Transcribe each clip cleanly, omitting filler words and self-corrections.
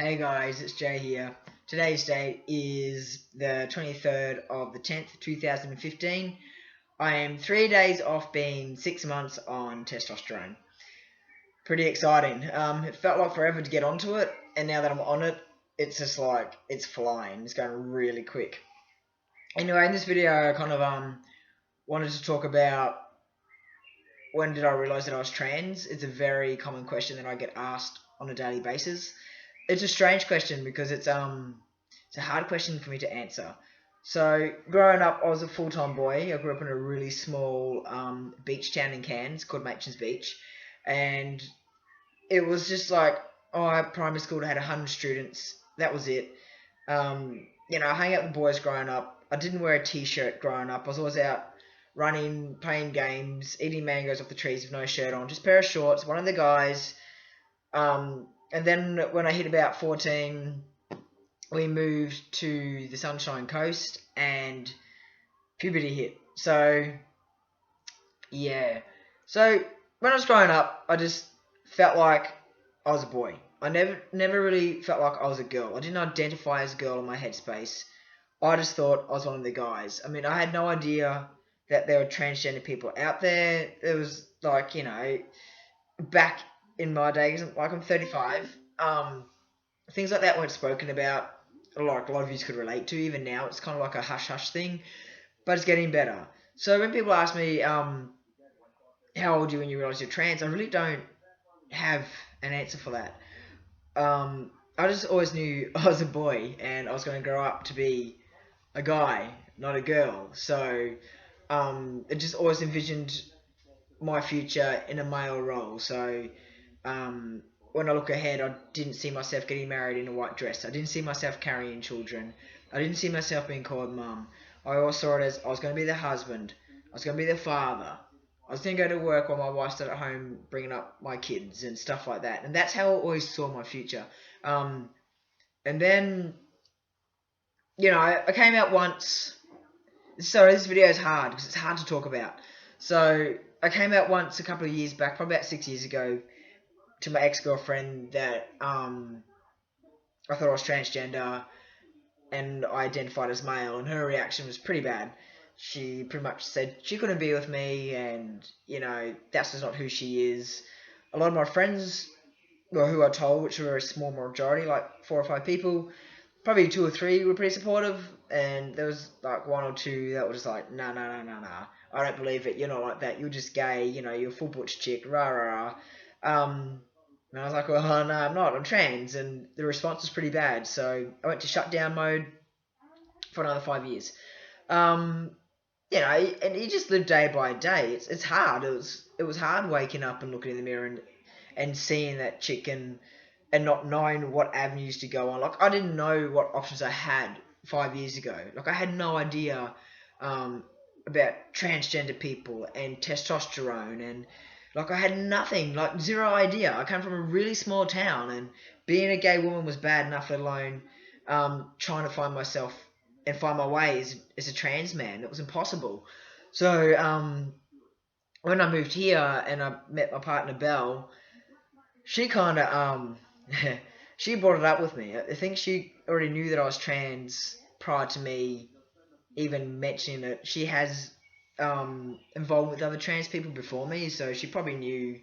Hey guys, it's Jay here. Today's date is the 23rd of the 10th, 2015. I am 3 days off being 6 months on testosterone. Pretty exciting. It felt like forever to get onto it, and now that I'm on it, it's just like, it's flying. It's going really quick. Anyway, in this video, I kind of wanted to talk about when did I realise that I was trans. It's a very common question that I get asked on a daily basis. It's a strange question because it's a hard question for me to answer. So growing up, I was a full-time boy. I grew up in a really small beach town in Cairns called Machin's Beach, and it was just like, at primary school I had 100 students. That was it. I hung out with boys growing up. I didn't wear a t-shirt growing up. I was always out running, playing games, eating mangoes off the trees with no shirt on, just a pair of shorts. One of the guys. And then when I hit about 14, we moved to the Sunshine Coast and puberty hit. So, yeah. So, when I was growing up, I just felt like I was a boy. I never really felt like I was a girl. I didn't identify as a girl in my headspace. I just thought I was one of the guys. I mean, I had no idea that there were transgender people out there. There was, like, back in my days, like I'm 35, things like that weren't spoken about. Like a lot of you could relate to. Even now, it's kind of like a hush hush thing, but it's getting better. So when people ask me, how old are you when you realise you're trans, I really don't have an answer for that. I just always knew I was a boy and I was going to grow up to be a guy, not a girl. So it just always envisioned my future in a male role. So when I look ahead, I didn't see myself getting married in a white dress. I didn't see myself carrying children. I didn't see myself being called mum. I always saw it as I was going to be the husband. I was going to be the father. I was going to go to work while my wife stayed at home bringing up my kids and stuff like that. And that's how I always saw my future. And then, I came out once. Sorry, this video is hard because it's hard to talk about. So I came out once a couple of years back, probably about 6 years ago, to my ex-girlfriend that I thought I was transgender and I identified as male, and her reaction was pretty bad. She pretty much said she couldn't be with me, and that's just not who she is. A lot of my friends, or who I told, which were a small majority, like 4 or 5 people, probably 2 or 3 were pretty supportive, and there was like 1 or 2 that were just like, nah, I don't believe it, you're not like that, you're just gay, you're a full butch chick, rah rah rah. And I was like, well, no, I'm not, I'm trans, and the response was pretty bad, so I went to shutdown mode for another 5 years. And you just live day by day. It's hard. It was hard waking up and looking in the mirror and seeing that chick and not knowing what avenues to go on. Like, I didn't know what options I had 5 years ago. Like, I had no idea about transgender people and testosterone, and like I had nothing, like zero idea. I came from a really small town, and being a gay woman was bad enough, let alone trying to find myself and find my way as a trans man. It was impossible. So when I moved here and I met my partner Belle, she kind of she brought it up with me. I think she already knew that I was trans prior to me even mentioning it. She has involved with other trans people before me, so she probably knew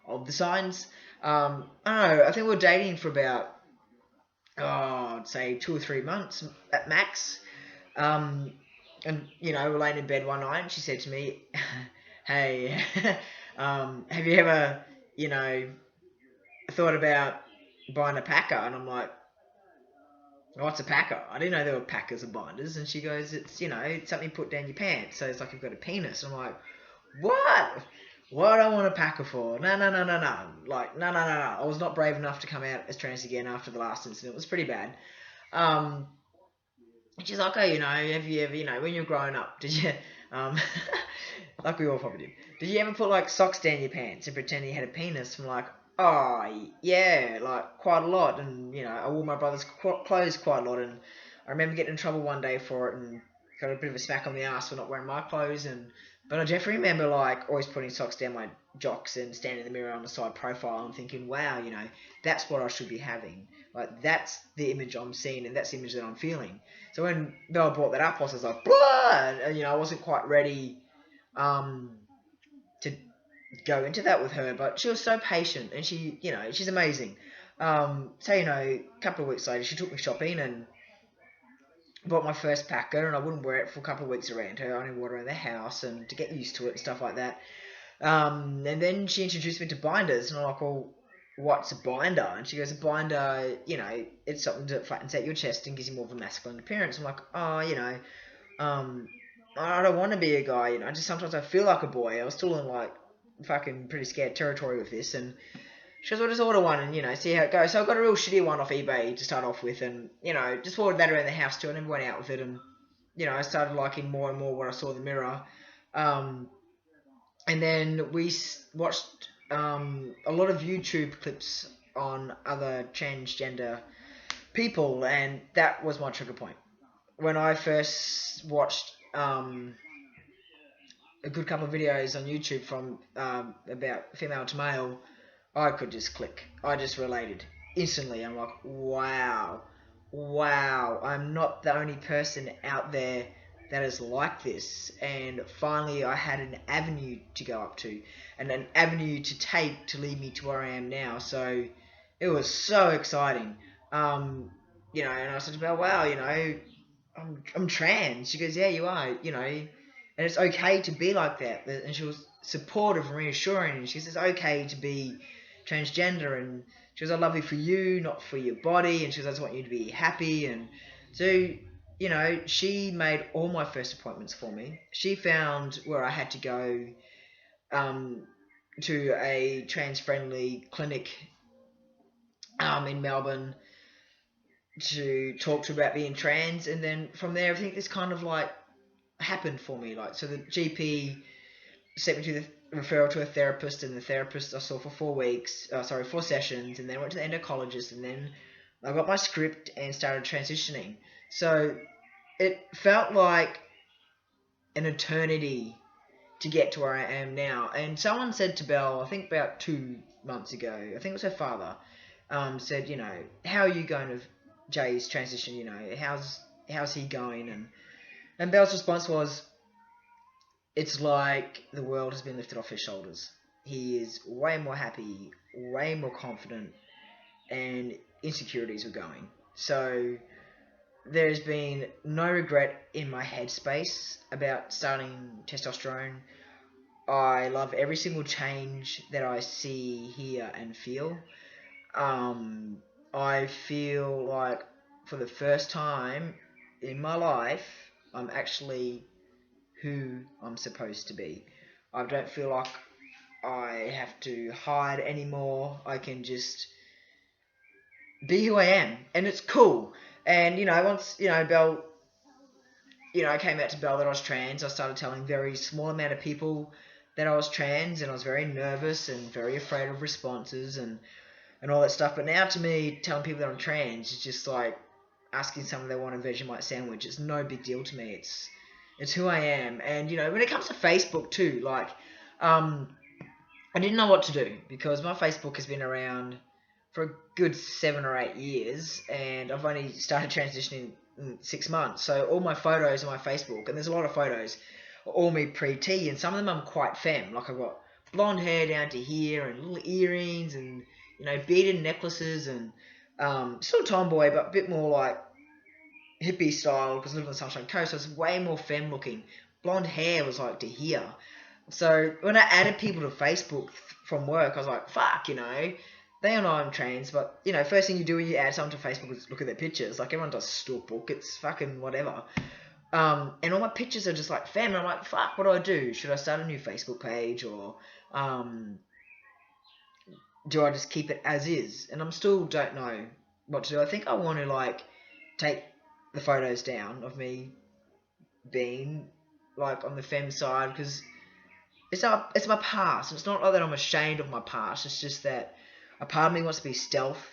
of the signs. I don't know. I think we were dating for about, I'd say 2 or 3 months at max. And we're laying in bed one night, and she said to me, "Hey, have you ever, thought about buying a packer?" And I'm like, "What's a packer?" I didn't know there were packers and binders. And she goes, "It's, it's something you put down your pants. So it's like you've got a penis." I'm like, "What? What do I want a packer for? No. Like, no. I was not brave enough to come out as trans again after the last incident. It was pretty bad. And she's like, "Oh, have you ever, when you're growing up, did you, like we all probably did you ever put, like, socks down your pants and pretend you had a penis?" I'm like, "Oh, yeah, like, quite a lot." And, I wore my brother's clothes quite a lot, and I remember getting in trouble one day for it and got a bit of a smack on the ass for not wearing my clothes. But I definitely remember, like, always putting socks down my jocks and standing in the mirror on the side profile and thinking, wow, that's what I should be having. Like, that's the image I'm seeing, and that's the image that I'm feeling. So when Belle brought that up, I was like, blah! And, I wasn't quite ready to go into that with her, but she was so patient, and she's amazing. So, a couple of weeks later, she took me shopping and bought my first packer, and I wouldn't wear it for a couple of weeks around her. I only wore it around the house and to get used to it and stuff like that. And then she introduced me to binders, and I'm like, well, what's a binder? And she goes, a binder, it's something that flattens out your chest and gives you more of a masculine appearance. I'm like, oh, I don't want to be a guy, just sometimes I feel like a boy. I was still in, like, fucking pretty scared territory with this, and she goes, well, just order one and, see how it goes. So I got a real shitty one off eBay to start off with, and, just ordered that around the house too. I never went out with it, and, I started liking more and more what I saw in the mirror. And then we watched a lot of YouTube clips on other transgender people, and that was my trigger point. When I first watched a good couple of videos on YouTube from about female to male, I could just click. I just related instantly. I'm like, wow, I'm not the only person out there that is like this. And finally I had an avenue to go up to, and an avenue to take to lead me to where I am now. So it was so exciting. And I said to her, wow, I'm trans. She goes, yeah, you are, and it's okay to be like that. And she was supportive and reassuring, and she says, it's okay to be transgender, and she goes, I love you for you, not for your body, and she goes, I just want you to be happy. And so, she made all my first appointments for me. She found where I had to go to a trans-friendly clinic in Melbourne to talk to about being trans, and then from there, everything just kind of like happened for me. Like, so the GP sent me to the referral to a therapist, and the therapist I saw for 4 sessions, and then went to the endocrinologist, and then I got my script and started transitioning. So it felt like an eternity to get to where I am now. And someone said to Belle, I think about 2 months ago, I think it was her father, said, how are you going to Jay's transition? How's he going? And Belle's response was, it's like the world has been lifted off his shoulders. He is way more happy, way more confident, and insecurities were going. So there's been no regret in my headspace about starting testosterone. I love every single change that I see, hear, and feel. I feel like for the first time in my life, I'm actually who I'm supposed to be. I don't feel like I have to hide anymore. I can just be who I am, and it's cool. And once Belle, I came out to Belle that I was trans, I started telling a very small amount of people that I was trans, and I was very nervous and very afraid of responses and all that stuff. But now, to me, telling people that I'm trans is just like asking someone if they want a Vegemite sandwich. It's no big deal to me. It's who I am. And when it comes to Facebook too, like I didn't know what to do, because my Facebook has been around for a good 7 or 8 years, and I've only started transitioning in 6 months. So all my photos on my Facebook, and there's a lot of photos, are all me pre-T, and some of them I'm quite femme. Like, I've got blonde hair down to here, and little earrings, and beaded necklaces, and still tomboy, but a bit more like hippie style, because I live on the Sunshine Coast, so it's way more femme looking. Blonde hair was like to here. So when I added people to Facebook from work, I was like, fuck, they all know I'm trans, but, first thing you do when you add someone to Facebook is look at their pictures. Like, everyone does stalkbook, it's fucking whatever. And all my pictures are just like femme, and I'm like, fuck, what do? Should I start a new Facebook page, or do I just keep it as is? And I still don't know what to do. I think I want to, like, take the photos down of me being, like, on the femme side, because it's my past. It's not like that I'm ashamed of my past. It's just that a part of me wants to be stealth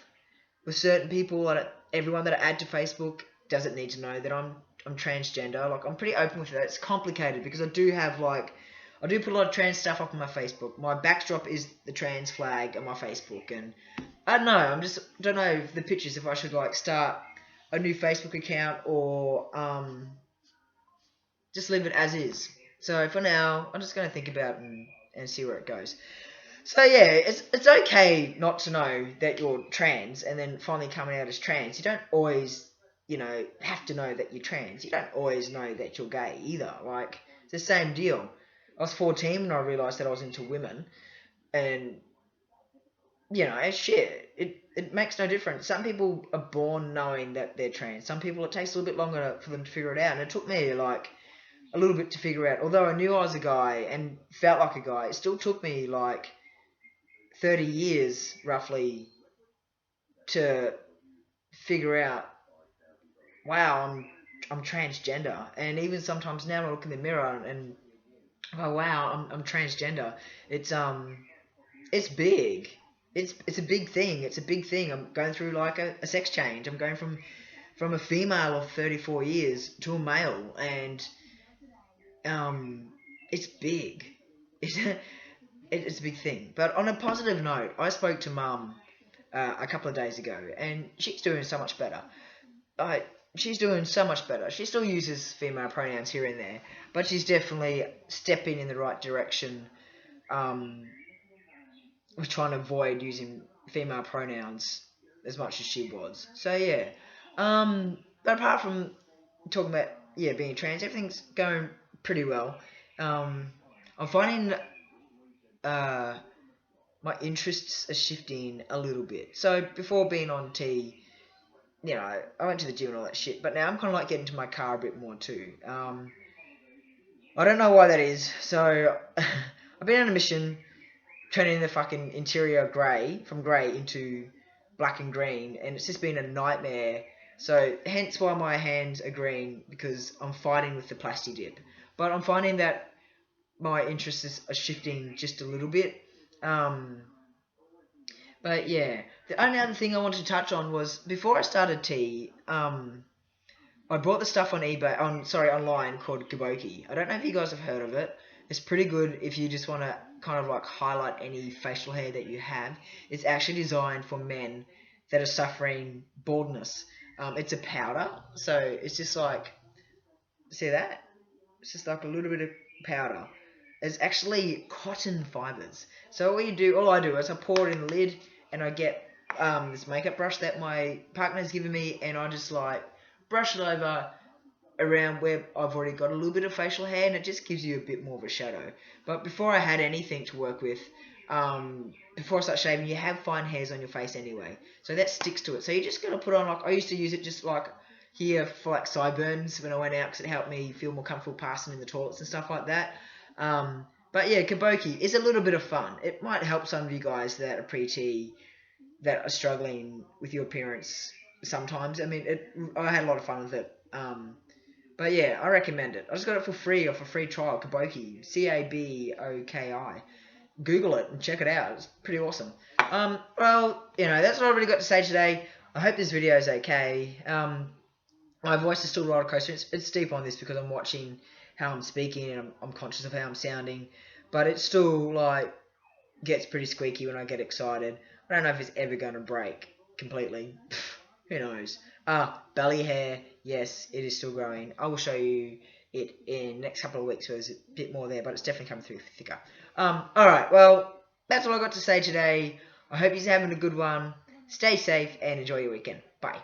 with certain people. Everyone that I add to Facebook doesn't need to know that I'm transgender. Like, I'm pretty open with that. It's complicated because I do put a lot of trans stuff up on my Facebook. My backdrop is the trans flag on my Facebook, and I don't know. Don't know if the pictures, if I should like start a new Facebook account or just leave it as is. So for now, I'm just gonna think about it and see where it goes. So yeah, it's okay not to know that you're trans and then finally coming out as trans. You don't always, have to know that you're trans. You don't always know that you're gay either. Like, it's the same deal. I was 14 when I realised that I was into women, and shit, it makes no difference. Some people are born knowing that they're trans. Some people, it takes a little bit longer for them to figure it out, and it took me like a little bit to figure out. Although I knew I was a guy and felt like a guy, it still took me like 30 years roughly to figure out, wow, I'm transgender. And even sometimes now I look in the mirror and oh wow, I'm transgender. It's big. It's a big thing. It's a big thing. I'm going through like a sex change. I'm going from a female of 34 years to a male, and it's big. It's a big thing. But on a positive note, I spoke to Mum a couple of days ago, and she's doing so much better. She's doing so much better. She still uses female pronouns here and there, but she's definitely stepping in the right direction. Of trying to avoid using female pronouns as much as she was. So yeah. But apart from talking about being trans, everything's going pretty well. I'm finding my interests are shifting a little bit. So before being on T, I went to the gym and all that shit, but now I'm kind of like getting to my car a bit more too. I don't know why that is. So I've been on a mission turning the fucking interior from grey into black and green, and it's just been a nightmare. So hence why my hands are green, because I'm fighting with the plastic dip. But I'm finding that my interests are shifting just a little bit. But yeah, the only other thing I wanted to touch on was before I started T, I bought the stuff on online called Kaboki. I don't know if you guys have heard of it. It's pretty good if you just want to kind of like highlight any facial hair that you have. It's actually designed for men that are suffering baldness. It's a powder, so it's just like, see that? It's just like a little bit of powder. It's actually cotton fibers. So all I do is I pour it in the lid, and I get this makeup brush that my partner's given me, and I just like brush it over around where I've already got a little bit of facial hair, and it just gives you a bit more of a shadow. But before I had anything to work with, before I start shaving, you have fine hairs on your face anyway, so that sticks to it. So you just gotta put on, like, I used to use it just like here for like sideburns when I went out, because it helped me feel more comfortable passing in the toilets and stuff like that. But yeah, Kaboki is a little bit of fun. It might help some of you guys that are pre-T, that are struggling with your appearance sometimes. I mean, I had a lot of fun with it. But yeah, I recommend it. I just got it for free off a free trial, Kaboki, Caboki. Google it and check it out. It's pretty awesome. Well, that's what I've really got to say today. I hope this video is okay. My voice is still roller coaster. It's deep on this because I'm watching how I'm speaking, and I'm conscious of how I'm sounding. But it still like gets pretty squeaky when I get excited. I don't know if it's ever going to break completely. Who knows? Belly hair, yes, it is still growing. I will show you it in the next couple of weeks, so there's a bit more there, but it's definitely coming through thicker. Alright, well, that's all I got to say today. I hope you're having a good one. Stay safe and enjoy your weekend. Bye.